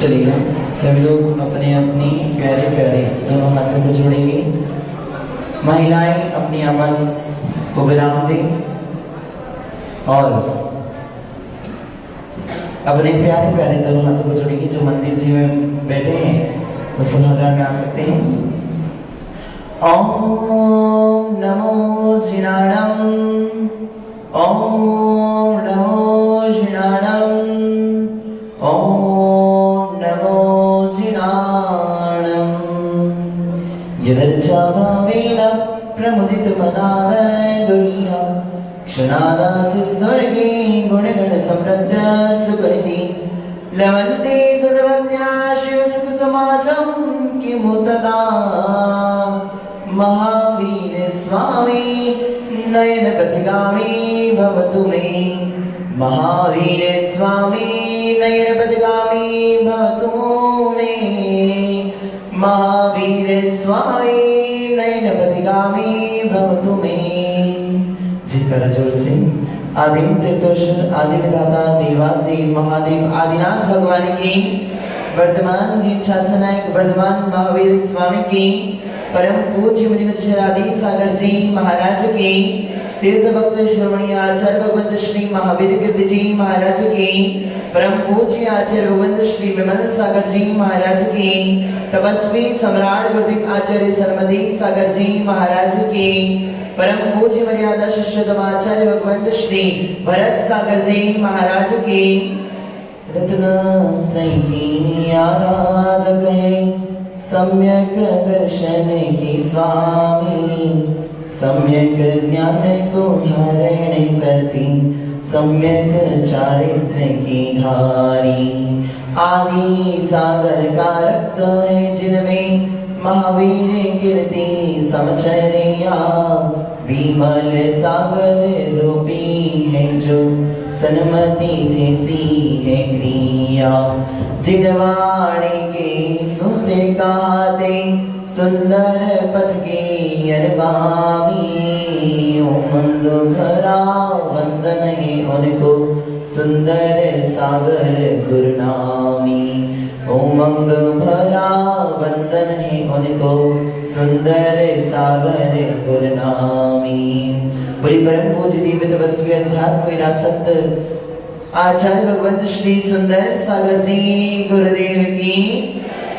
चलिए सभी लोग अपने अपनी प्यारे प्यारे दोनों हाथों को जोड़ेंगे। महिलाएं अपनी आवाज को विराम दें और अपने प्यारे प्यारे दोनों हाथों को जोड़ेंगे। जो मंदिर जी में बैठे हैं वो सभागार में आ सकते हैं। ओम नमो जिनाणम, ओम नमो जिनाणम, ओम नमो जिनाणम। यदर्चा भावेन प्रमुदितमनादय दुर्या क्षणादासित स्वर्गे गुणगण समृद्ध सुकृति लवन्ते सदवज्ञा शिव सुख समाजम किमुतदा। महावीर स्वामी नयन पथगामी भवतु मे, महावीर स्वामी नयन पथगामी भवतु मे, महावीर स्वामी नयन पथगामी भवतु मे। जिकर जोर से आदिम तीर्थोत्तर आदि विधाता देवादेव महादेव आदिनाथ भगवान की, वर्तमान जीव शासनायक वर्धमान महावीर स्वामी की, परम पूज्य मुनिगुच्छरादि सागर जी महाराज की, तीर्थ भक्त श्रोमणी आचार्य भगवंत श्री महावीर कीर्ति जी महाराज की, परम पूज्य आचार्य भगवंत श्री विमल सागर जी महाराज की, तपस्वी सम्राट गुरुदेव आचार्य सरमदी सागर जी महाराज की, परम पूज्य मर्यादा शिष्योत्तमाचार्य भगवंत श्री भरत सागर जी महाराज की, रत्नत्रय की आराधक है सम्यक दर्शन की स्वामी, सम्यक ज्ञान को धारण करती सम्यक चारित्र की धारी। आदि सागर का रक्त है जिनमें महावीर कीर्ति समचर्या, विमल सागर रूपी है जो सन्मति जैसी है क्रिया। जिनवाणी के सूत्र गाते सुंदर पथ के अनुगामी, उमंग भरा वंदन है उनको सुंदर सागर गुरुनामी। उमंग भरा वंदन है उनको सुंदर सागर गुरुनामी। बड़ी परम पूज्य दिव्य तपस्वी अध्यात्म विरासत आचार्य भगवंत श्री सुंदर सागर जी गुरुदेव की,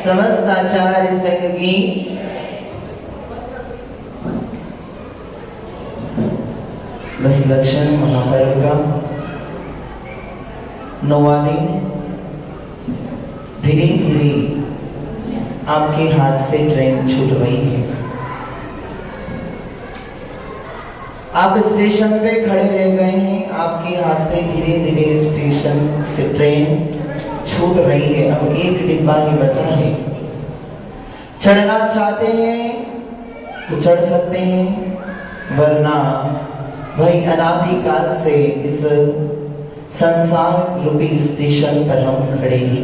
समस्त आचार्य संघ की, दस लक्षण महापर्व का 9वां दिन धीरे धीरे आपके हाथ से ट्रेन छूट रही है। आप स्टेशन पे खड़े रह गए हैं, आपके हाथ से धीरे धीरे स्टेशन से ट्रेन छूट रही है। अब एक डिब्बा ही बचा है। चढ़ना चाहते हैं तो चढ़ सकते हैं, वरना भाई अनादिकाल से इस संसार रूपी स्टेशन पर हम खड़े ही।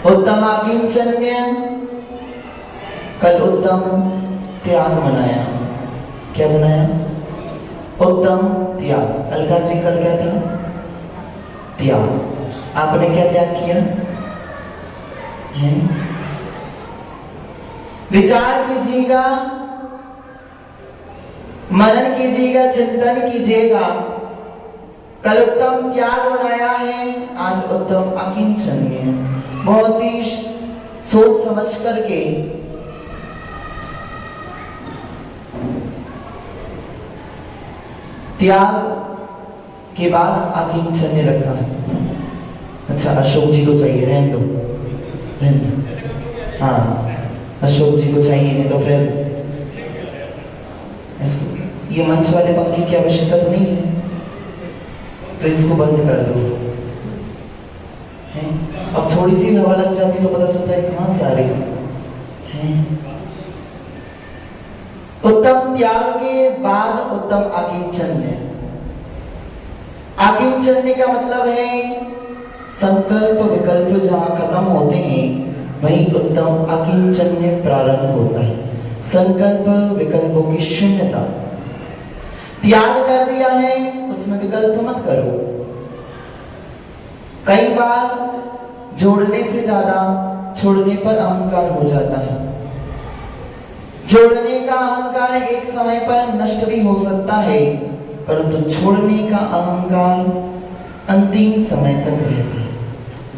उत्तम आकिंचन्य, कल उत्तम त्याग मनाया। क्या बनाया? उत्तम त्याग। अलका जी कल क्या था? त्याग। आपने क्या त्याग किया है? विचार कीजिएगा, मनन कीजिएगा, चिंतन कीजिएगा। कल उत्तम त्याग बनाया है, आज उत्तम अकिंचन्य। बहुत ही सोच समझ करके त्याग के बाद अकिंचन्य रखा है। अच्छा, अशोक जी को चाहिए, रहने दो, रहने दो। हाँ, अशोक जी को चाहिए, नहीं तो फिर ये मंच वाले पंखे की आवश्यकता तो नहीं है, तो इसको बंद कर दो। अब थोड़ी सी हवा लग जाती तो पता चलता है कहां से आ रही है। उत्तम त्याग के बाद उत्तम आकिंचन्य। आकिंचन्य का मतलब है संकल्प विकल्प जहां खत्म होते हैं वहीं उत्तम आकिंचन्य प्रारंभ होता है। संकल्प विकल्पों की शून्यता। त्याग कर दिया है, उसमें विकल्प मत करो। कई बार जोड़ने से ज्यादा छोड़ने पर अहंकार हो जाता है। जोड़ने का अहंकार एक समय पर नष्ट भी हो सकता है, परंतु छोड़ने का अहंकार अंतिम समय तक रहता है।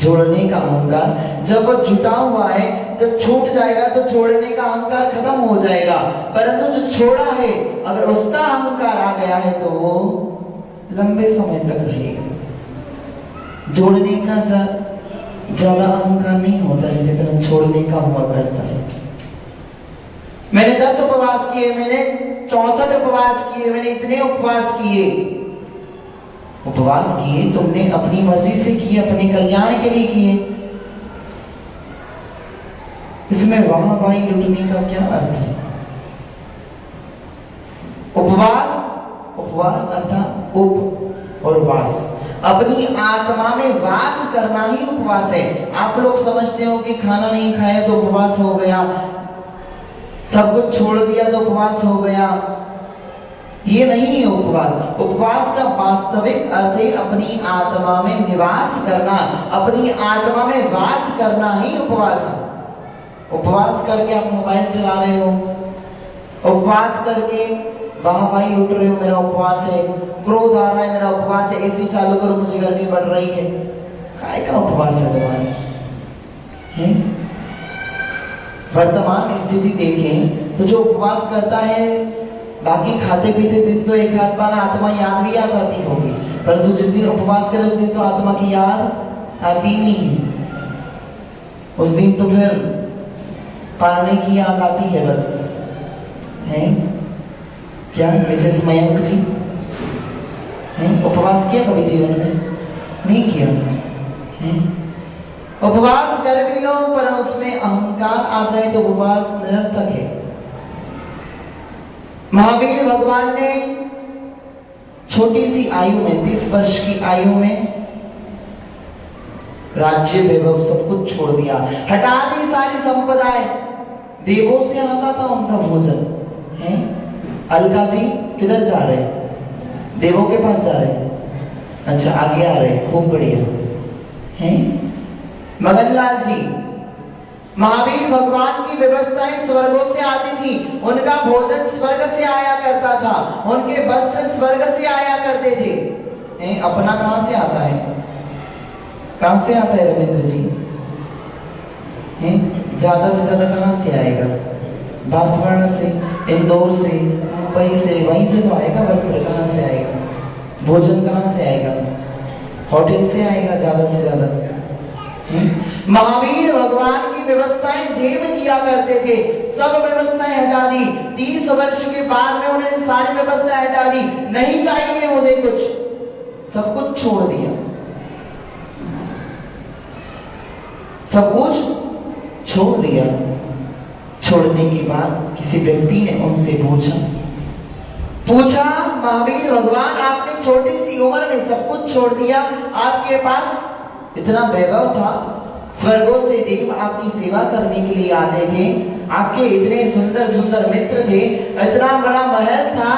जोड़ने का अहंकार जब वो जुटा हुआ है, जब छूट जाएगा तो छोड़ने का अहंकार खत्म हो जाएगा, परंतु जो छोड़ा है अगर उसका अहंकार आ गया है तो वो लंबे समय तक रहेगा। जोड़ने का ज्यादा अहंकार नहीं होता है जितना छोड़ने का हुआ करता है। मैंने 10 उपवास किए, मैंने 64 उपवास किए, मैंने इतने उपवास किए। उपवास किए तुमने अपनी मर्जी से किए, अपने कल्याण के लिए किए, इसमें वहां भाई लुटने का क्या अर्थ है? उपवास अर्थात उप और वास, अपनी आत्मा में वास करना ही उपवास है। आप लोग समझते हो कि खाना नहीं खाया तो उपवास हो गया, सब कुछ छोड़ दिया तो उपवास हो गया, ये नहीं है उपवास। उपवास का वास्तविक अर्थ है अपनी आत्मा में निवास करना, अपनी आत्मा में वास करना ही उपवास है। उपवास करके आप मोबाइल चला रहे हो, उपवास करके वाह भाई लुट रहे हो, मेरा उपवास है, क्रोध आ रहा है, मेरा उपवास है, एसी चालू करो मुझे गर्मी बढ़ रही है, काय का उपवास है तुम्हारा? वर्तमान स्थिति देखें तो जो उपवास करता है बाकी खाते पीते दिन तो एक आध बार आत्मा याद भी आ जाती होगी, परंतु जिस दिन उपवास करे उस दिन तो आत्मा की याद आती नहीं है। उस दिन तो फिर पारने की याद आती है बस। है क्या मिसेस मयंक जी उपवास किया कभी जीवन में? नहीं किया है? उपवास कर भी लो पर उसमें अहंकार आ जाए तो उपवास निरर्थक है। महावीर भगवान ने छोटी सी आयु में 30 वर्ष की आयु में राज्य वैभव सब कुछ छोड़ दिया, हटा दी सारी संपदाएं। देवों से आता था उनका भोजन है। अलका जी किधर जा रहे हैं? देवों के पास जा रहे हैं? अच्छा आगे आ रहे हैं, खूब बढ़िया है। मगनलाल जी, महावीर भगवान की व्यवस्थाएं स्वर्गों से आती थी, उनका भोजन स्वर्ग से आया करता था, उनके वस्त्र स्वर्ग से आया करते थे। अपना कहां से आता है? कहां से आता है रविंद्र जी? ज्यादा से ज्यादा कहां से आएगा? बांसवाड़ा से, इंदौर से, मुंबई से, वहीं से तो आएगा। वस्त्र कहां से आएगा? भोजन कहां से आएगा? होटल से आएगा ज्यादा से ज्यादा। महावीर भगवान की व्यवस्थाएं देव किया करते थे, सब व्यवस्थाएं हटा दी। 30 वर्ष के बाद में उन्होंने सारी व्यवस्थाएं हटा दी, नहीं चाहिए मुझे कुछ, सब कुछ छोड़ दिया, सब कुछ छोड़ दिया। छोड़ने के बाद किसी व्यक्ति ने उनसे पूछा महावीर भगवान आपने छोटी सी उम्र में सब कुछ छोड़ दिया, आपके पास इतना वैभव था, स्वर्गों से देव आपकी सेवा करने के लिए आते थे, आपके इतने सुंदर सुंदर मित्र थे, इतना बड़ा महल था,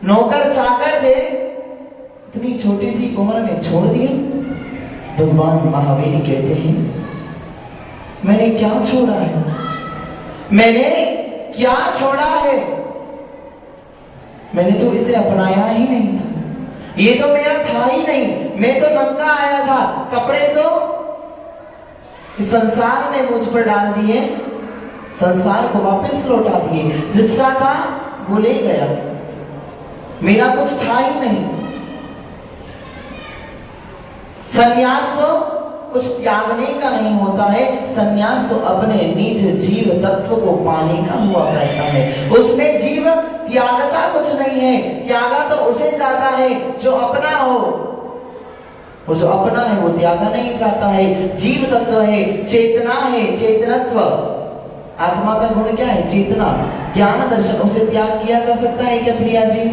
नौकर चाकर थे, इतनी छोटी सी उम्र में छोड़ दिया। भगवान महावीर कहते हैं मैंने क्या छोड़ा है? मैंने क्या छोड़ा है? मैंने तो इसे अपनाया ही नहीं था, ये तो मेरा था ही नहीं, मैं तो नंगा आया था, कपड़े तो इस संसार ने मुझ पर डाल दिए, संसार को वापस लौटा दिए, जिसका था वो ले गया, मेरा कुछ था ही नहीं। संन्यास तो कुछ त्यागने का नहीं होता है, संन्यास तो अपने निज जीव तत्व को पाने का हुआ करता है, उसमें जीव त्यागता कुछ नहीं है, त्यागा तो उसे जाता है जो अपना हो, और जो अपना है वो त्यागा नहीं जाता है। जीव तत्व है, चेतना है, चेतनत्व, आत्मा का गुण क्या है? चेतना, ज्ञान दर्शन, उसे त्याग किया जा सकता है क्या प्रिया जी?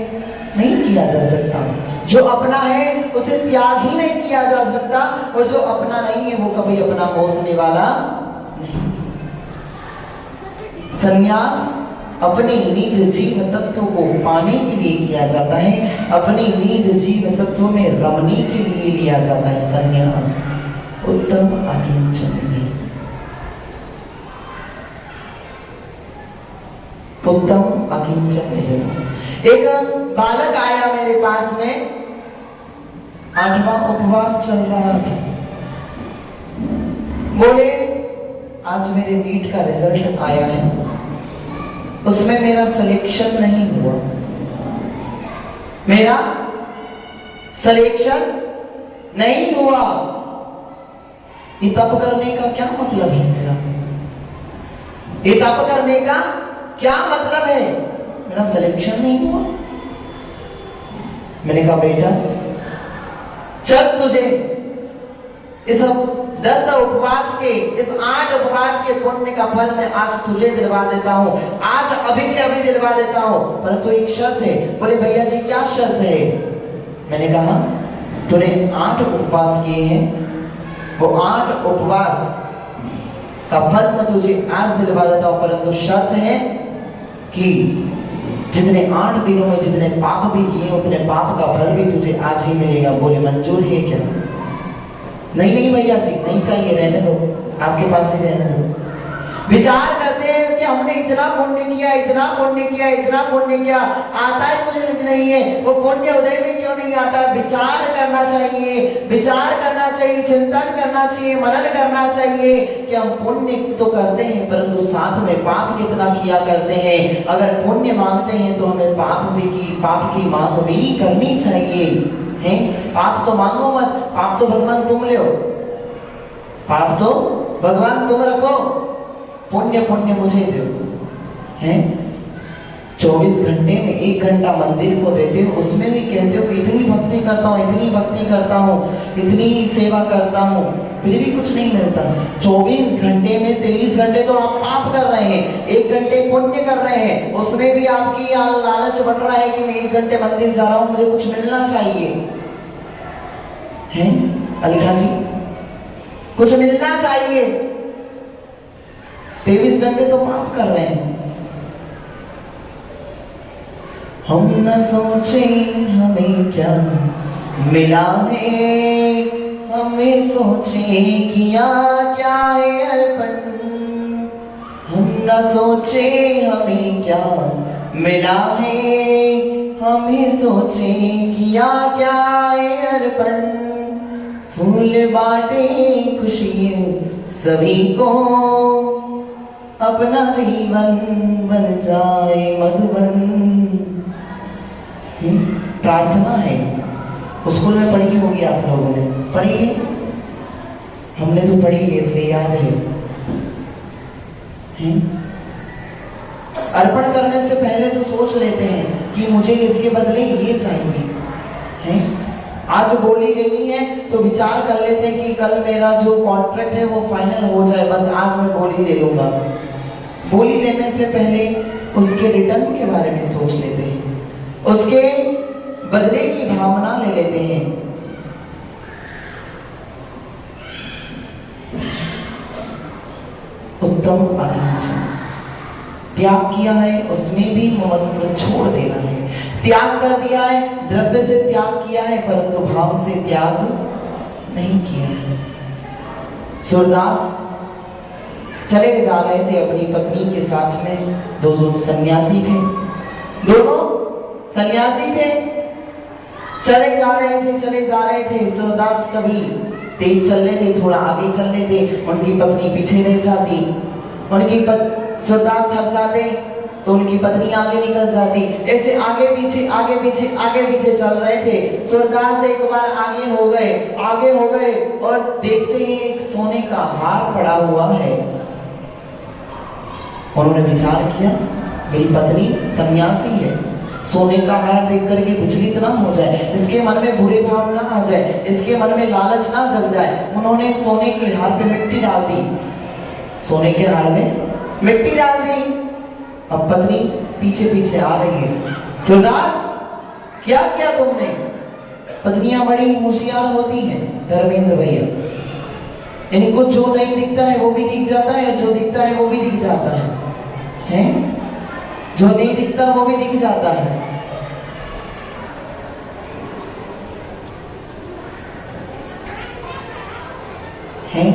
नहीं किया जा सकता। जो अपना है उसे त्याग ही नहीं किया जा सकता, और जो अपना नहीं है वो कभी अपना होने वाला नहीं। संन्यास अपने निज जीव तत्व को पाने के लिए किया जाता है, अपने निज जीव तत्व में रमने के लिए लिया जाता है संन्यास। उत्तम अकिंचन है, उत्तम अकिंचन है। एक बालक आया मेरे पास में, 8वां उपवास चल रहा था। बोले आज मेरे नीट का रिजल्ट आया है, उसमें मेरा सिलेक्शन नहीं हुआ, मेरा सिलेक्शन नहीं हुआ। ये तप करने का क्या मतलब है मेरा? ये तप करने का क्या मतलब है? मेरा सिलेक्शन नहीं हुआ। मैंने कहा बेटा चल तुझे इस 10 उपवास के, इस 8 उपवास के पुण्य का फल मैं आज तुझे दिलवा देता हूं, आज अभी के अभी दिलवा देता हूं, परंतु एक शर्त है। बोले भैया जी क्या शर्त है? मैंने कहा तूने 8 उपवास किए हैं, वो 8 उपवास का फल मैं तुझे आज दिलवा देता हूं, परंतु शर्त है कि जितने 8 दिनों में जितने पाप भी किए उतने पाप का फल भी तुझे आज ही मिलेगा। बोले मंजूर है क्या? नहीं नहीं भैया जी नहीं चाहिए, रहने दो, आपके पास ही रहने दो। विचार करते हैं कि हमने इतना पुण्य किया, इतना पुण्य किया, इतना पुण्य किया, आता है कुछ नहीं है, वो पुण्य उदय में क्यों नहीं आता? विचार करना चाहिए, विचार करना चाहिए, चिंतन करना चाहिए, मनन करना चाहिए कि हम पुण्य तो करते हैं परंतु साथ में पाप कितना किया करते हैं। अगर पुण्य मांगते हैं तो हमें पाप की मांग भी करनी चाहिए है। पाप तो मांगो मत, पाप तो भगवान तुम ले, पाप तो भगवान तुम रखो, पुण्य पुण्य मुझे दो हैं। 24 घंटे में 1 घंटा मंदिर को देते हो, उसमें भी कहते हो कि इतनी भक्ति करता हूँ, इतनी भक्ति करता हूँ, इतनी सेवा करता हूँ, फिर भी कुछ नहीं मिलता। 24 घंटे में 23 घंटे तो आप पाप कर रहे हैं, 1 घंटे पुण्य कर रहे हैं, उसमें भी आपकी लालच बढ़ रहा है कि मैं 1 घंटे मंदिर जा रहा हूँ, मुझे कुछ मिलना चाहिए हैं। अलीखा जी कुछ मिलना चाहिए, 23 घंटे तो पाप कर रहे हैं। हम न सोचे हमें क्या मिला है, हमें सोचे किया क्या है अर्पण। हम न सोचे हमें क्या मिला है, हमें सोचे किया क्या है अर्पण। फूल बांटे खुशियां सभी को, अपना जीवन बन जाए मधुबन। प्रार्थना है, स्कूल में पढ़ी होगी आप लोगों ने, पढ़ी है? हमने तो पढ़ी है इसलिए याद है। अर्पण करने से पहले तो सोच लेते हैं कि मुझे इसके बदले ये चाहिए है। आज बोली लेनी है तो विचार कर लेते हैं कि कल मेरा जो कॉन्ट्रैक्ट है वो फाइनल हो जाए, बस आज मैं बोली ले लूंगा। बोली लेने से पहले उसके रिटर्न के बारे में सोच लेते हैं, उसके बदले की भावना ले लेते हैं। उत्तम अकिंचन, त्याग किया है उसमें भी ममत्व छोड़ देना है। त्याग कर दिया है, द्रव्य से त्याग किया है परंतु भाव से त्याग नहीं किया है। सूरदास चले जा रहे थे अपनी पत्नी के साथ में, दो सन्यासी थे, दोनों सन्यासी थे, चले जा रहे थे। सूरदास कभी तेज चल रहे थे, थोड़ा आगे चल रहे थे, उनकी पत्नी पीछे रह जाती, सूरदास थक जाते तो उनकी पत्नी आगे निकल जाती। ऐसे आगे पीछे चल रहे थे। सूरदास एक बार आगे हो गए और देखते ही एक सोने का हार पड़ा हुआ है। उन्होंने विचार किया मेरी पत्नी सन्यासी है, सोने का हार देख करके विचलित ना हो जाए, इसके मन में बुरे भाव ना आ जाए, इसके मन में लालच ना जग जाए। उन्होंने सोने के हार पे मिट्टी डाल दी, सोने के हार में मिट्टी डाल दी। अब पत्नी पीछे पीछे आ रही है। सूरदास क्या किया तुमने? पत्नियां बड़ी होशियार होती हैं धर्मेंद्र भैया, इनको जो नहीं दिखता है वो भी दिख जाता है, जो दिखता है वो भी दिख जाता है। जो नहीं दिखता वो भी दिख जाता है। हैं?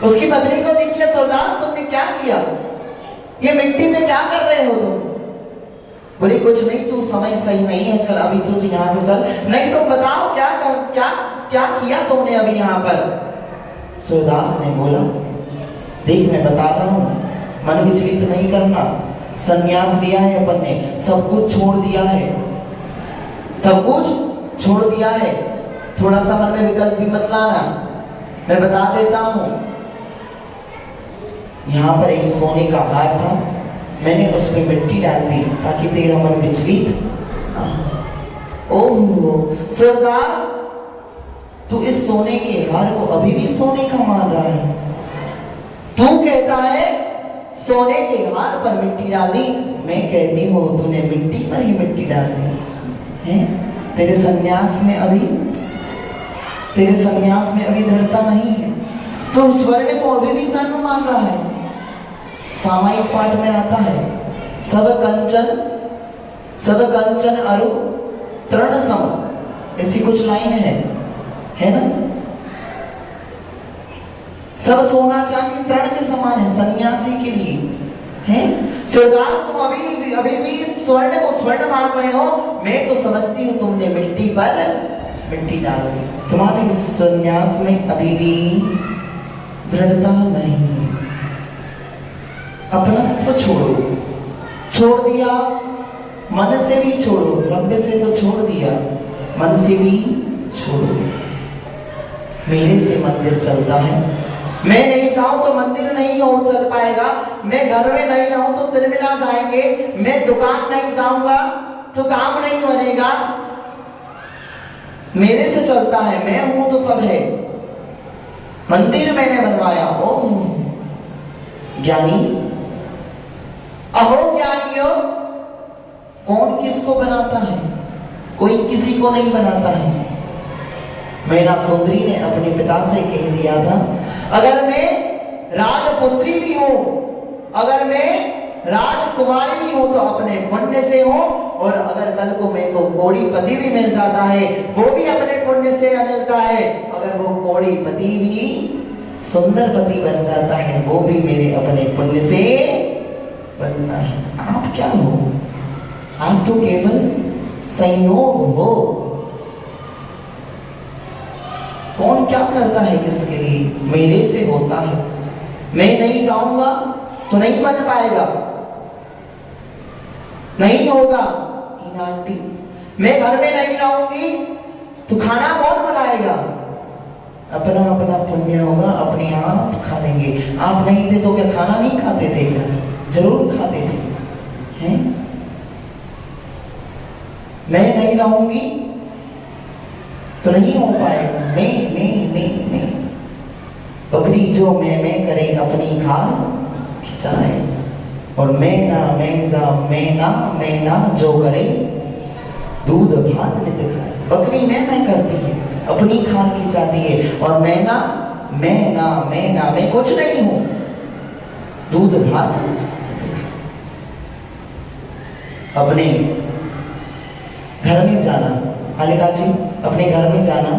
उसकी पत्नी को दिख गया, सूरदास तुमने क्या किया, ये मिट्टी में क्या कर रहे हो तुम? बोले कुछ नहीं, तू समय सही नहीं है, चल अभी तू यहाँ से चल, नहीं तो बताओ क्या किया तुमने अभी यहाँ पर? सूरदास ने बोला देख मैं बता रहा हूँ, मन विचलित नहीं करना, संन्यास लिया है अपन ने, सब कुछ छोड़ दिया है, सब कुछ छोड़ दिया है, थोड़ा सा मन में विकल्प भी मत लाना, मैं बता देता हूँ। यहाँ पर एक सोने का हार था, मैंने उस पर मिट्टी डाल दी ताकि तेरा मन विचलित। ओह सूरदास, तू इस सोने के हार को अभी भी सोने का मान रहा है? तू कहता है सोने के हार पर मिट्टी डाल दी, मैं कहती हूँ तूने मिट्टी पर ही मिट्टी डाल दी है। तेरे संन्यास में अभी दृढ़ता नहीं है, तो स्वर्ण को अभी भी स्वर्ण मान रहा है। सामायिक पाठ में आता है सब कंचन अरु तृण सम, ऐसी कुछ लाइन है ना। सब सोना चांदी तृण के समान है सन्यासी के लिए है। सूरदास तुम अभी भी स्वर्ण को स्वर्ण मान रहे हो, मैं तो समझती हूँ तुमने मिट्टी पर मिट्टी डाल दी, तुम्हारे सन्यास में अभी भी दृढ़ता नहीं। अपना तो छोड़ दिया, मन से भी छोड़ो, रब से तो छोड़ दिया, मन से भी छोड़ो। मेरे से मंदिर चलता है, मैं नहीं जाऊं तो मंदिर नहीं हो चल पाएगा, मैं घर में नहीं रहूं तो तिरमिला जाएंगे, मैं दुकान नहीं जाऊंगा तो काम नहीं बनेगा। मेरे से चलता है, मैं हूं तो सब है, मंदिर मैंने बनवाया। ओम ज्ञानी, अहो ज्ञानियों, कौन किसको बनाता है? कोई किसी को नहीं बनाता है। मैना सुंदरी ने अपने पिता से कह दिया था, अगर मैं राजपुत्री भी हूं, अगर मैं राजकुमारी भी हूं तो अपने पुण्य से हो, और अगर कल को मेरे को कोड़ीपति भी मिल जाता है वो भी अपने पुण्य से मिलता है, अगर वो कोड़ीपति भी सुंदर पति बन जाता है वो भी मेरे अपने पुण्य से बनना है। आप क्या हो? आप तो केवल संयोग हो। कौन क्या करता है किसके लिए? मेरे से होता है। मैं नहीं जाऊंगा तो नहीं बन पाएगा, नहीं होगा। आंटी, मैं घर में नहीं रहूंगी तो खाना कौन बनाएगा? अपना अपना पुण्य होगा, अपने आप खा लेंगे। आप नहीं थे तो क्या खाना नहीं खाते थे? क्या जरूर खाते थे हैं? मैं नहीं रहूंगी तो नहीं हो पाएगा। मैं बकरी जो मैं करे अपनी खाल खिंचाए, और मैं ना जो करे दूध भात नित खाए। बकरी मैं करती है, अपनी खाल खिंचाती है, और मैं कुछ नहीं हूं, दूध भात। अपने घर में जाना, हालिका जी अपने घर में जाना,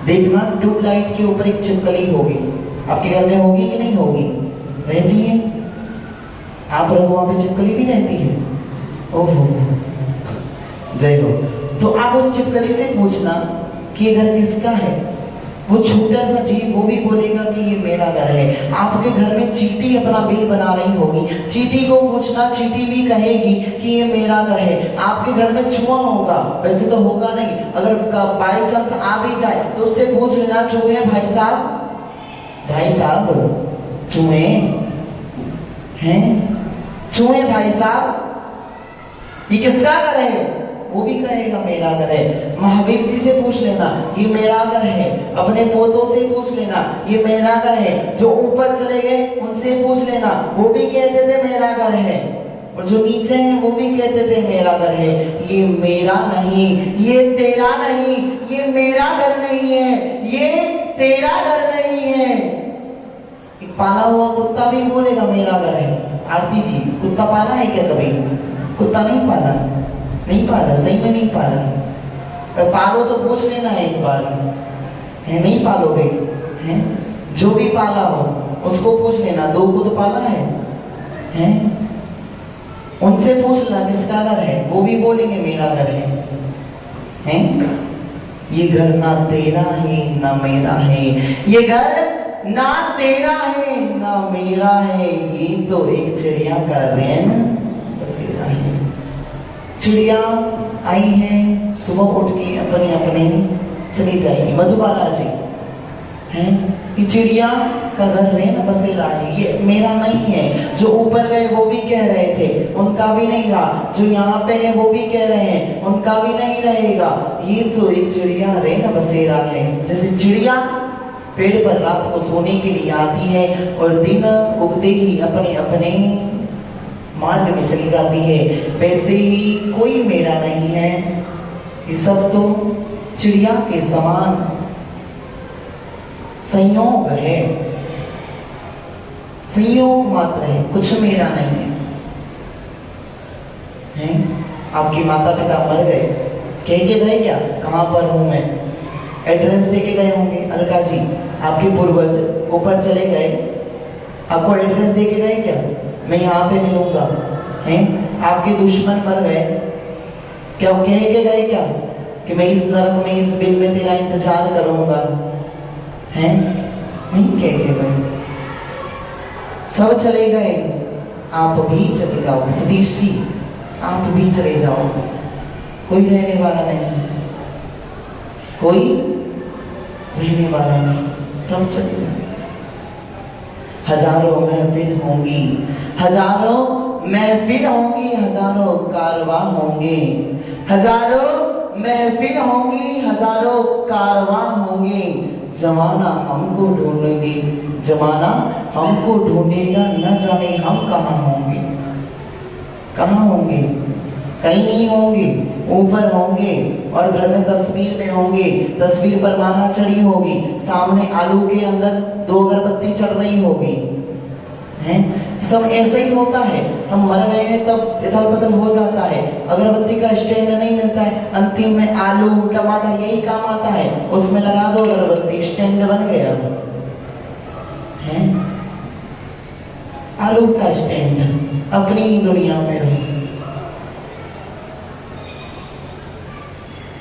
देखना ट्यूबलाइट के ऊपर एक छिपकली होगी। आपके घर में होगी कि नहीं होगी? रहती है। आप रहो वहां पे छिपकली भी रहती है। ओहो जय हो। तो आप उस छिपकली से पूछना कि ये घर किसका है। वो छोटा सा जीव वो भी बोलेगा कि ये मेरा घर है। आपके घर में चींटी अपना बिल बना रही होगी, चींटी को पूछना, चींटी भी कहेगी कि ये मेरा घर है। आपके घर में चूहा होगा, वैसे तो होगा नहीं, अगर बाई चांस आ भी जाए तो उससे पूछ लेना, चूहे भाई साहब चूहे हैं? चूहे भाई साहब ये किसका घर है? वो भी कहेगा मेरा घर है। महावीर जी से पूछ लेना, ये मेरा घर है। अपने पोतों से पूछ लेना, ये मेरा घर है। जो ऊपर चले गए उनसे पूछ लेना, वो भी कहते थे मेरा घर है। और जो नीचे हैं वो भी कहते थे मेरा घर है। ये मेरा नहीं, ये तेरा नहीं, ये मेरा घर नहीं है, ये तेरा घर नहीं है। पाला हुआ कुत्ता भी बोलेगा मेरा घर है। आरती जी, कुत्ता पाला है क्या कभी? कुत्ता नहीं पाला, नहीं पाला, सही में नहीं पाला। पालो तो पूछ लेना एक बार, है नहीं पालोगे? हैं? जो भी पाला हो उसको पूछ लेना, 2 को तो पाला है, हैं? उनसे पूछ लेना किसका घर है, वो भी बोलेंगे मेरा घर है, हैं? ये घर ना तेरा है ना मेरा है, ये घर ना तेरा है ना मेरा है, ये तो एक चिड़िया का रैन बसेरा है। चिड़िया आई है, सुबह उठ के अपने अपने चली जाएगी। मधुबाला जी हैं, ये चिड़िया का घर रैन बसेरा है, ये मेरा नहीं है। जो ऊपर गए वो भी कह रहे थे उनका भी नहीं रहा, जो यहाँ पे है वो भी कह रहे हैं उनका भी नहीं रहेगा। ये तो एक चिड़िया रैन बसेरा है। जैसे चिड़िया पेड़ पर रात को सोने के लिए आती है और दिन उगते ही अपने अपने मार्ग में चली जाती है, वैसे ही कोई मेरा नहीं है। ये सब तो चिड़िया के समान संयोग है, संयोग मात्र है, कुछ मेरा नहीं है। हैं? आपके माता पिता मर गए, कह के गए क्या कहां पर हूं मैं? एड्रेस दे के गए होंगे। अलका जी, आपके पूर्वज ऊपर चले गए, आपको एड्रेस दे के गए क्या मैं यहाँ पे मिलूंगा? हैं? आपके दुश्मन मर गए, क्या कह के गए क्या कि मैं इस नरक में इस बिल में तेरा इंतजार करूंगा? हैं? नहीं कह के गए, सब चले गए, आप भी चले जाओ। सतीश जी, आप भी चले जाओ, कोई रहने वाला नहीं, कोई रहने वाला नहीं, सब चले जाए। हजारों महफिल होंगी, हजारों महफिल होंगी, हजारों कारवां होंगे, हजारों महफिल होंगी, हजारों कारवां होंगे। जमाना हमको ढूंढेंगे, जमाना हमको ढूंढेगा, न जाने हम कहाँ होंगे। कहाँ होंगे? कहीं नहीं होंगे, ऊपर होंगे और घर में तस्वीर में होंगे, तस्वीर पर माला चढ़ी होगी, सामने आलू के अंदर 2 अगरबत्ती चढ़ रही होगी। हैं? सब ऐसे ही होता है, हम मर गए हैं तब इधर पतल हो जाता है, अगरबत्ती का स्टैंड नहीं मिलता है, अंतिम में आलू टमाटर यही काम आता है, उसमें लगा दो अगरबत्ती, स्टैंड बन गया। हैं? आलू का स्टैंड, अपनी ही दुनिया में रहो।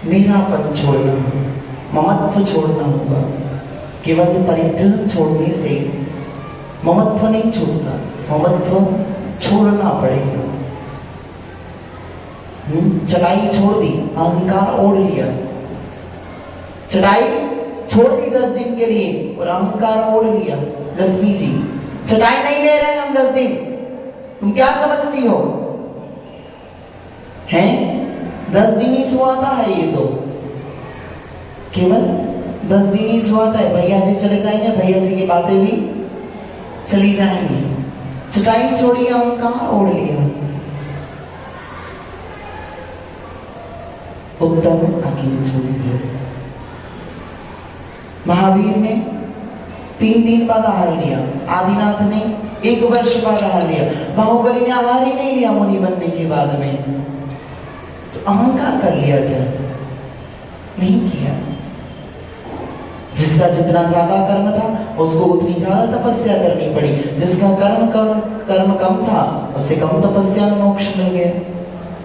मेरापन छोड़ना, महत्व छोड़ना होगा। केवल परिग्रह छोड़ने से महत्व नहीं छूटता, महत्व छोड़ना पड़ेगा। चटाई छोड़ दी, अहंकार ओढ़ लिया, चटाई छोड़ दी 10 दिन के लिए और अहंकार ओढ़ लिया। लक्ष्मी जी, चटाई नहीं ले रहे हम 10 दिन, तुम क्या समझती हो? हैं? 10 दिन ही सुहाता है, ये तो केवल 10 दिन ही सुहाता है। भैया जी चले जाएंगे, भैया जी की बातें भी चली जाएंगी। चटाई छोड़ी, अहंकार ओढ़ लिया। उत्तम अकेले छोड़ दिया। महावीर ने 3 दिन बाद आहार लिया, आदिनाथ ने 1 वर्ष बाद आहार लिया, बाहुबली ने आहार ही नहीं लिया मुनि बनने के बाद में। तो अहंकार कर लिया क्या? नहीं किया। जिसका जितना ज्यादा कर्म था उसको उतनी ज्यादा तपस्या करनी पड़ी, जिसका कर्म कम था उससे कम तपस्या में मोक्ष मिल गया।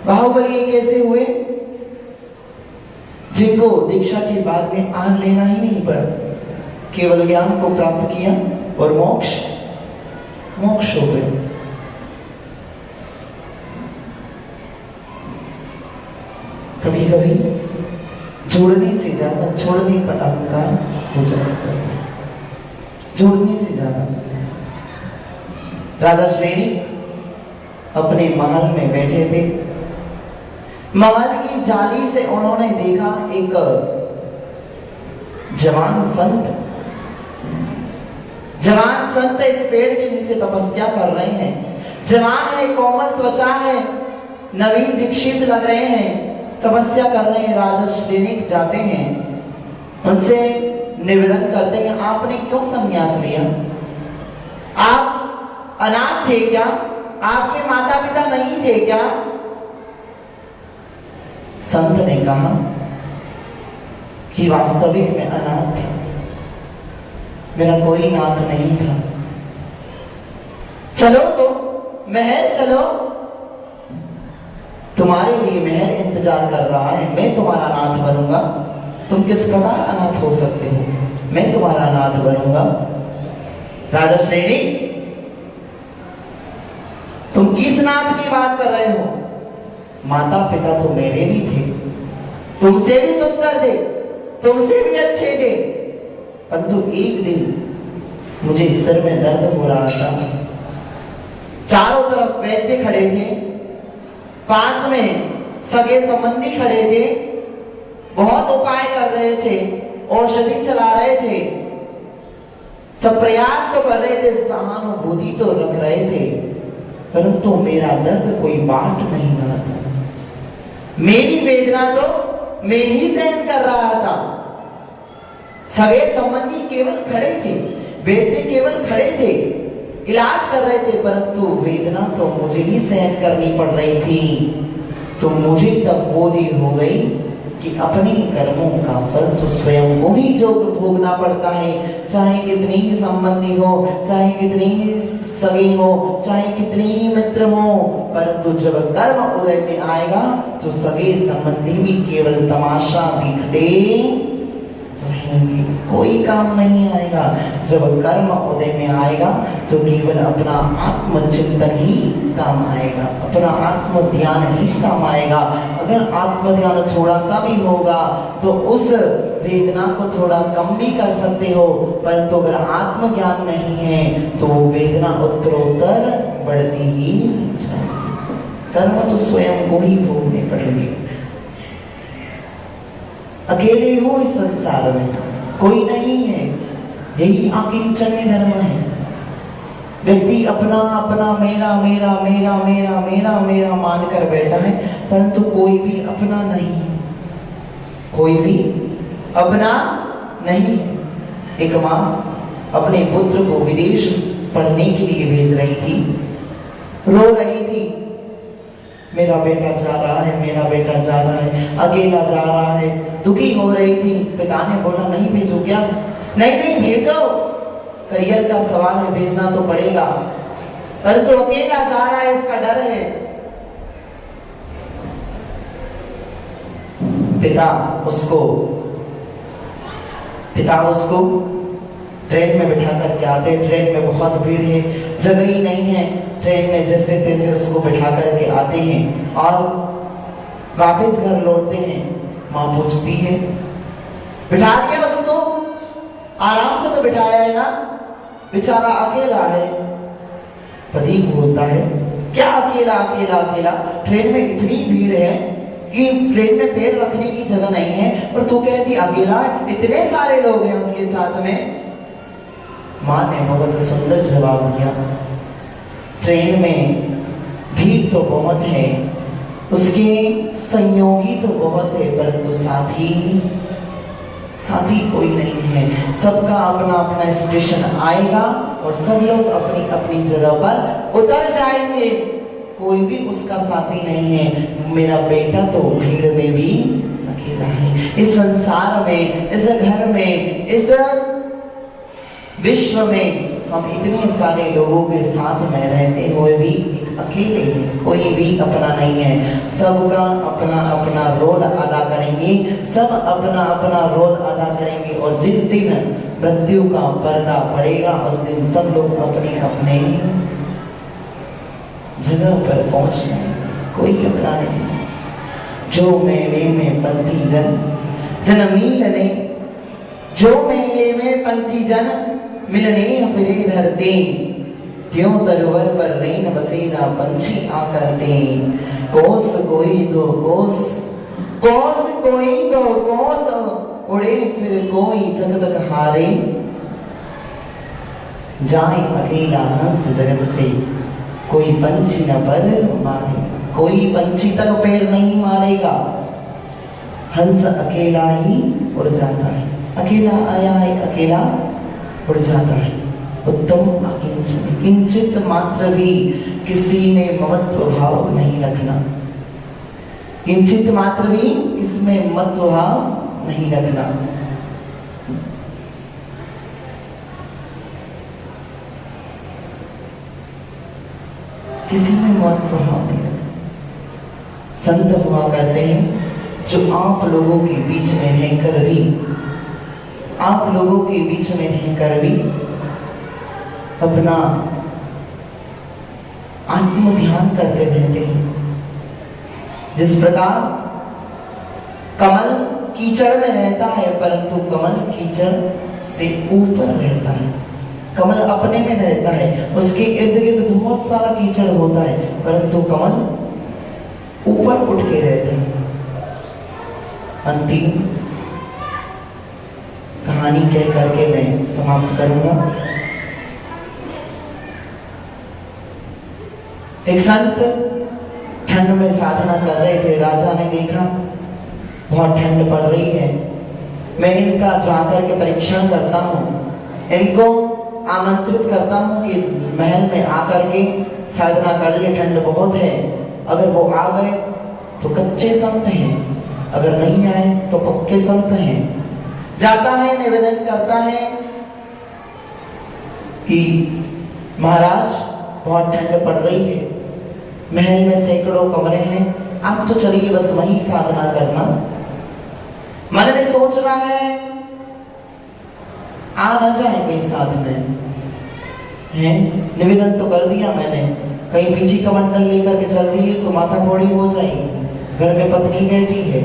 बाहुबली कैसे हुए? जिनको दीक्षा के बाद में आहार लेना ही नहीं पड़ा, केवल ज्ञान को प्राप्त किया और मोक्ष हो गए। कभी कभी जोड़ने से ज्यादा छोड़ने पर अहंकार हो जाता है, जोड़ने से ज्यादा। राजा श्रेणी अपने महल में बैठे थे, महल की जाली से उन्होंने देखा एक जवान संत एक पेड़ के नीचे तपस्या कर रहे हैं। जवान है, कोमल त्वचा है, नवीन दीक्षित लग रहे हैं, तपस्या कर रहे हैं। राजा श्रेणी जाते हैं, उनसे निवेदन करते हैं, आपने क्यों संन्यास लिया? आप अनाथ थे क्या? आपके माता पिता नहीं थे क्या? संत ने कहा कि वास्तविक में अनाथ था, मेरा कोई नाथ नहीं था। चलो तो महल चलो, तुम्हारे लिए महल इंतजार कर रहा है, मैं तुम्हारा नाथ बनूंगा। तुम किस प्रकार अनाथ हो सकते हो? मैं तुम्हारा नाथ बनूंगा। राजा श्रेणी, तुम किस नाथ की बात कर रहे हो? माता पिता तो मेरे भी थे, तुमसे भी सुंदर थे, तुमसे भी अच्छे थे, परंतु एक दिन मुझे सिर में दर्द हो रहा था, चारों तरफ वैद्य खड़े थे, पास में सगे संबंधी खड़े थे, बहुत उपाय कर रहे थे, औषधि चला रहे थे, सब प्रयास तो कर रहे थे, सहानुभूति तो रख रहे थे, परंतु मेरा दर्द कोई बांट नहीं रहा था। मेरी वेदना तो मैं ही सहन कर रहा था। सगे संबंधी केवल खड़े थे, वैद्य केवल खड़े थे, इलाज कर रहे थे, परंतु वेदना तो मुझे ही सहन करनी पड़ रही थी। तो मुझे तब बोधी हो गई कि अपने कर्मों का फल तो स्वयं को ही जो भोगना पड़ता है, चाहे कितने ही संबंधी हो, चाहे कितने ही सगे हो, चाहे कितने ही मित्र हो, परंतु जब कर्म उदय में आएगा तो सगे संबंधी भी केवल तमाशा दिखते रहेंगे, कोई काम नहीं आएगा। जब कर्म उदय में आएगा तो केवल अपना आत्मचिंतन ही काम आएगा, अपना आत्म ध्यान ही काम आएगा। अगर आत्म ध्यान थोड़ा सा भी होगा तो उस वेदना को थोड़ा कम भी कर सकते हो, परंतु अगर आत्म ज्ञान नहीं है तो वो वेदना उत्तरोत्तर बढ़ती ही जाएगी। कर्म तो स्वयं को ही भोगने पड़ेंगे। अकेले हो इस संसार में, कोई नहीं है, यही आकिंचन्य धर्म है। व्यक्ति अपना अपना मेरा मेरा मेरा मेरा मेरा मेरा मानकर बैठा है, परंतु कोई भी अपना नहीं, कोई भी अपना नहीं। एक माँ अपने पुत्र को विदेश पढ़ने के लिए भेज रही थी, रो रही थी, मेरा बेटा जा रहा है, मेरा बेटा जा रहा है, अकेला जा रहा है, दुखी हो रही थी। पिता ने बोला नहीं भेजो क्या? नहीं नहीं भेजो, करियर का सवाल है, भेजना तो पड़ेगा, परंतु अकेला जा रहा है इसका डर है। पिता उसको ट्रेन में बिठा करके आते, ट्रेन में बहुत भीड़ है, जगह ही नहीं है, ट्रेन में जैसे तैसे उसको बिठा करके आते हैं और वापस घर लौटते हैं। माँ पूछती है, बिठा दिया उसको, आराम से तो बिठाया है ना, बेचारा अकेला है। पति बोलता है, क्या अकेला अकेला अकेला, ट्रेन में इतनी भीड़ है कि ट्रेन में पैर रखने की जगह नहीं है और तू कहती अकेला, इतने सारे लोग हैं उसके साथ में। माँ ने बहुत सुंदर जवाब दिया, ट्रेन में भीड़ तो बहुत है, उसके संयोगी तो बहुत है, परंतु साथी कोई नहीं है। सबका अपना अपना स्टेशन आएगा और सब लोग अपनी अपनी जगह पर उतर जाएंगे, कोई भी उसका साथी नहीं है। मेरा बेटा तो भीड़ में भी अकेला है। इस संसार में, इस घर में, इस विश्व में हम इतने सारे लोगों के साथ में रहते हुए भी एक अकेले हैं, कोई भी अपना नहीं है। सबका अपना अपना रोल अदा करेंगे, सब अपना अपना रोल अदा करेंगे और जिस दिन मृत्यु का पर्दा पड़ेगा उस दिन सब लोग अपने अपने जगह पर पहुंच जाएंगे, कोई अपना नहीं। जो मेले में पंथी जन मिलने, जो मेले में पंथी जन मिलने फिरे धरते, त्यों तरोवर पर रेन बसेरा पंछी आकरते। कोस कोई दो कोस, कोस कोई दो कोस, उड़े फिर कोई तक तक हारे। जाए अकेला हंस जगत से, कोई पंछी न पर मारे। कोई पंछी तक पैर नहीं मारेगा, हंस अकेला ही उड़ जाता है, अकेला आया है, अकेला उड़ जाता है। उत्तम अकिंचन, किंचित मात्र भी किसी में ममत्व भाव नहीं रखना, किंचित मात्र भी इसमें ममत्व भाव नहीं रखना। किसी में ममत्व भाव नहीं रखना। संत हुआ करते हैं जो आप लोगों के बीच में रहकर भी, आप लोगों के बीच में रहकर भी अपना आत्म ध्यान करते रहते हैं। जिस प्रकार कमल कीचड़ में रहता है परंतु कमल कीचड़ से ऊपर रहता है, कमल अपने में रहता है, उसके इर्द गिर्द बहुत सारा कीचड़ होता है परंतु कमल ऊपर उठ के रहता है। अंतिम कहानी कह करके मैं समाप्त करूंगा। एक संत ठंड में साधना कर रहे थे। राजा ने देखा बहुत ठंड पड़ रही है, मैं इनका जाकर के परीक्षण करता हूँ, इनको आमंत्रित करता हूँ कि महल में आकर के साधना कर ले, ठंड बहुत है। अगर वो आ गए तो कच्चे संत हैं, अगर नहीं आए तो पक्के संत हैं। जाता है, निवेदन करता है कि महाराज बहुत ठंड पड़ रही है, महल में सैकड़ों कमरे हैं, आप तो चलिए बस वहीं साधना करना। मन में सोच रहा है आ न जाए कहीं साथ में है। निवेदन तो कर दिया मैंने, कहीं पीछे कमंडल लेकर के चल रही है तो माथा फोड़ी हो जाएगी, घर में पत्नी बैठी है,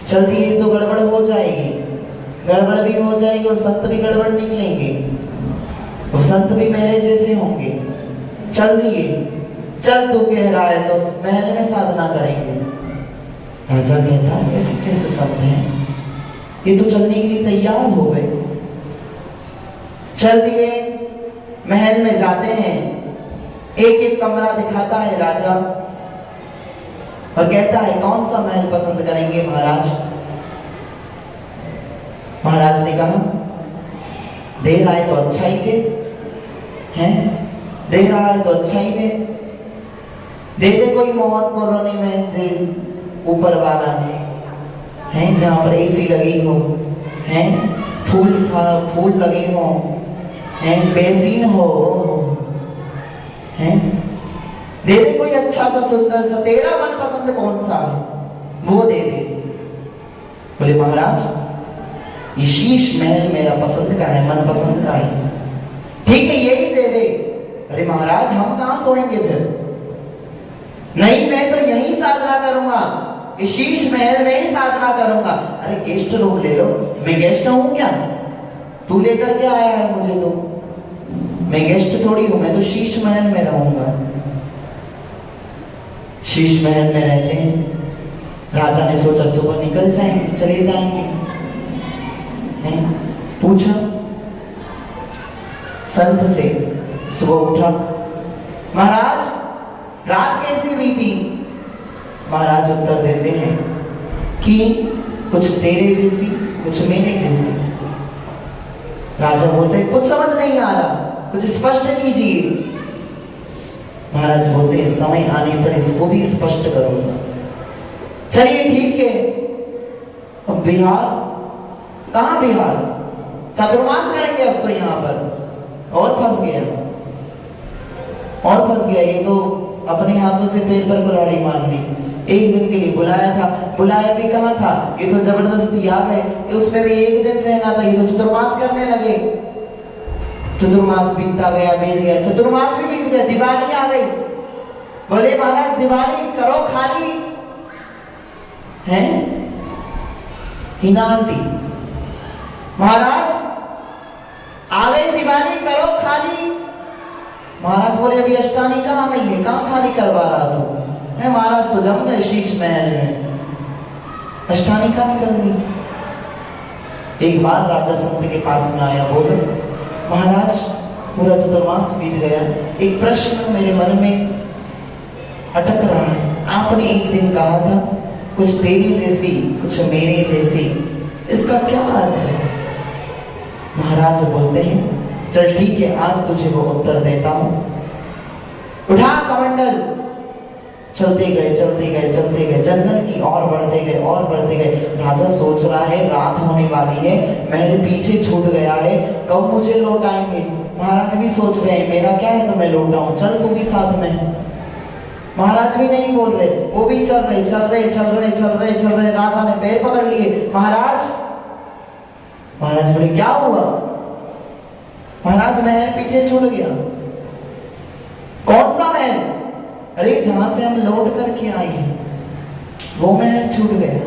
चलती है तो गड़बड़ हो जाएगी, गड़बड़ भी हो जाएगी और संत भी गड़बड़ निकलेंगे और संत भी मेरे जैसे होंगे। चल दिए, चल तू कह रहा है तो महल में साधना करेंगे। राजा कहता है ऐसे कैसे संत हैं, ये तो चलने के लिए तैयार हो गए। चल दिए, महल में जाते हैं, एक एक कमरा दिखाता है राजा और कहता है कौन सा महल पसंद करेंगे महाराज। महाराज ने कहा दे रहा है तो अच्छा ही दे, दे रहा है तो अच्छा ही दे दे कोई मोहन कॉलोनी में जो ऊपर वाला है जहां पर एसी लगी हो, फूल लगे हो, बेसिन हो, दे दे कोई अच्छा सा सुंदर सा, तेरा मन पसंद कौन सा है वो दे दे। बोले महाराज ये शीश महल मेरा पसंद का है, मन पसंद का है, ठीक है यही दे दे। अरे महाराज हम कहां सोएंगे फिर, नहीं मैं तो यहीं साधना करूंगा, इस शीश महल में ही साधना करूंगा। अरे गेस्ट रूम ले लो, मैं गेस्ट हूं क्या, तू लेकर के आया है मुझे, तो मैं गेस्ट थोड़ी हूं, मैं तो शीश महल में रहूंगा। शीश महल में रहते हैं। राजा ने सोचा सुबह निकल जाएंगे, चले जाएंगे। पूछा संत से, सुबह उठा, महाराज रात कैसी बीती। महाराज उत्तर देते हैं कि कुछ तेरे जैसी कुछ मेरे जैसी। राजा बोलते हैं कुछ समझ नहीं आ रहा, कुछ स्पष्ट कीजिए। महाराज बोलते हैं समय आने पर इसको भी स्पष्ट करूंगा। चलिए ठीक है। अब बिहार, कहां बिहार, चतुर्मास करेंगे अब तो यहाँ पर, और फंस गया, और फंस गया। ये तो अपने हाथों से पैर पर कुल्हाड़ी मार दी। एक दिन के लिए बुलाया था, बुलाया भी कहाँ था, ये तो जबरदस्ती आ गए, उसमें भी एक दिन रहना था, ये तो चतुर्मास करने लगे। चतुर्मास बीतता गया, बीत गया, चतुर्मास भी बीत गया, दिवाली आ गई। बोले महाराज दिवाली करो खाली है, हिना आंटी महाराज आ गई दिवाली करो खाली। महाराज बोले अभी अष्टानी कहाँ गई है, कहाँ खाली करवा रहा तू। है महाराज तो जम गए शीश महल में, अष्टानी कहाँ निकल गई। एक बार राजा संत के पास में आया, बोले महाराज पूरा चतुर्मास बीत गया, एक प्रश्न मेरे मन में अटक रहा है। आपने एक दिन कहा था कुछ तेरी जैसी कुछ मेरे जैसी, इसका क्या अर्थ है। महाराज बोलते हैं चल ठीक है, आज तुझे वो उत्तर देता हूं। उठा कमंडल, चलते गए चलते गए चलते गए, जंगल की ओर बढ़ते गए और बढ़ते गए। राजा सोच रहा है रात होने वाली है, महल पीछे छूट गया है, कब मुझे लौटाएंगे। महाराज भी सोच रहे हैं मेरा क्या है तो मैं लौटाऊं, चल तू भी साथ में। महाराज भी नहीं बोल रहे, वो भी चल रहे चल रहे चल रहे चल रहे चल रहे। राजा ने पैर पकड़ लिए, महाराज। महाराज बोले क्या हुआ। महाराज महल पीछे छूट गया। कौन सा महल। अरे जहां से हम लौट करके आए हैं वो महल छूट गया।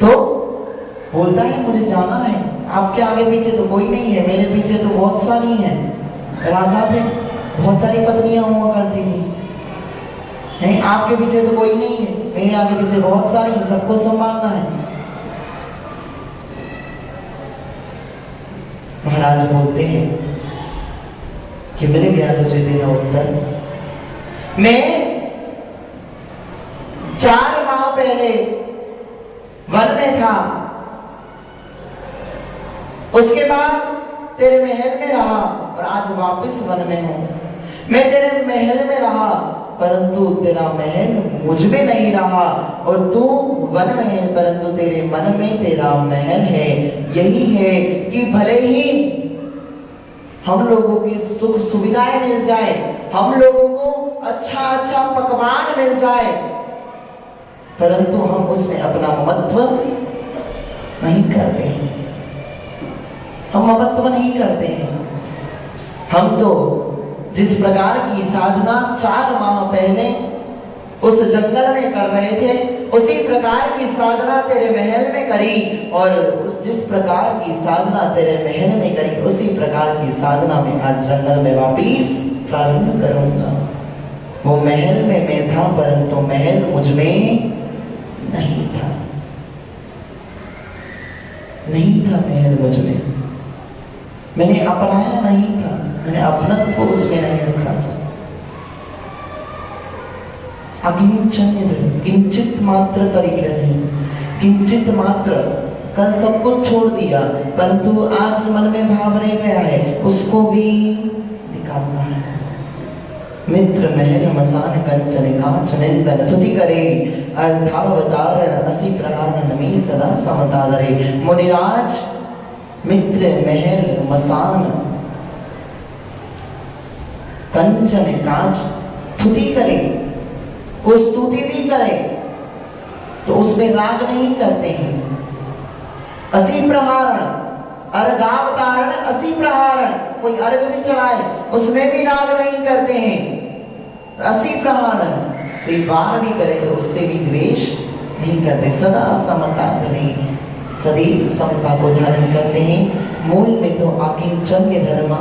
तो बोलता है मुझे जाना है, आपके आगे पीछे तो कोई नहीं है, मेरे पीछे तो बहुत सारी हैं। राजा थे, बहुत सारी पत्नियां हुआ करती थी, नहीं आपके पीछे तो कोई नहीं है, मेरे आगे पीछे बहुत सारी, सबको संभालना है। महाराज बोलते हैं कि मिल गया तुझे तेरा उत्तर। मैं 4 माह पहले वन में था, उसके बाद तेरे महल में रहा और आज वापस वन में हूं। मैं तेरे महल में रहा परंतु तेरा महल मुझ में नहीं रहा, और तू वन में है परंतु तेरे मन में तेरा महल है। यही है कि भले ही हम लोगों की सुख सुविधाएं मिल जाए, हम लोगों को अच्छा अच्छा पकवान मिल जाए, परंतु हम उसमें अपना ममत्व नहीं करते हैं। हम ममत्व नहीं करते हैं। हम तो जिस प्रकार की साधना 4 माह पहले उस जंगल में कर रहे थे, उसी प्रकार की साधना तेरे महल में करी, और जिस प्रकार की साधना तेरे महल में करी उसी प्रकार की साधना में आज जंगल में वापिस प्रारंभ करूंगा। वो महल में मैं था परंतु महल मुझ में नहीं था, नहीं था महल मुझ में। मैंने अपनाया नहीं था, मैंने अपनत्व उसमें नहीं रखा था। किंचित मात्र परिग्रह, किंचित मात्र, कल सब कुछ छोड़ दिया परंतु आज मन में भाव रह गया है, उसको भी निकालना है। मित्र महल मसान कंचन कांचन तुति करे, अर्थावतारण असी प्रहारण में सदा समता धरे। मुनिराज मित्र महल मसान कंचन कांच स्तुति करे, को स्तुति भी करे तो उसमें राग नहीं करते हैं। असी प्रहारण, अर्घावतारण असी प्रहारण, कोई अर्घ भी चढ़ाए उसमें भी राग नहीं करते हैं। असी प्रहारण, कोई वार भी करे तो उससे भी द्वेष नहीं करते। सदा समता धरे, सदैव समता को धारण करते हैं। मूल में तो आकिंचन्य धर्म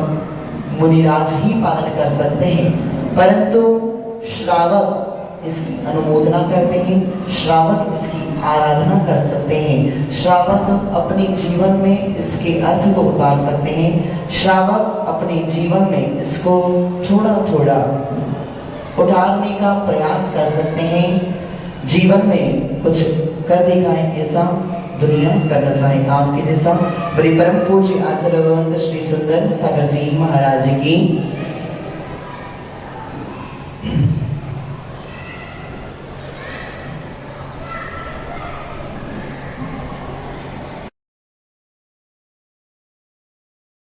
मुनिराज ही पालन कर सकते हैं, परंतु श्रावक इसकी अनुमोदना करते हैं, श्रावक इसकी आराधना कर सकते हैं, श्रावक अपने जीवन में इसके अर्थ को उतार सकते हैं, श्रावक अपने जीवन में इसको थोड़ा थोड़ा उतारने का प्रयास कर सकते हैं। जीवन में कुछ कर दिखाएं ऐसा दुनिया करना चाहे आपके जैसा। बड़ी परम पूज्य आचार्य भगवंत श्री सुंदर सागर जी महाराज की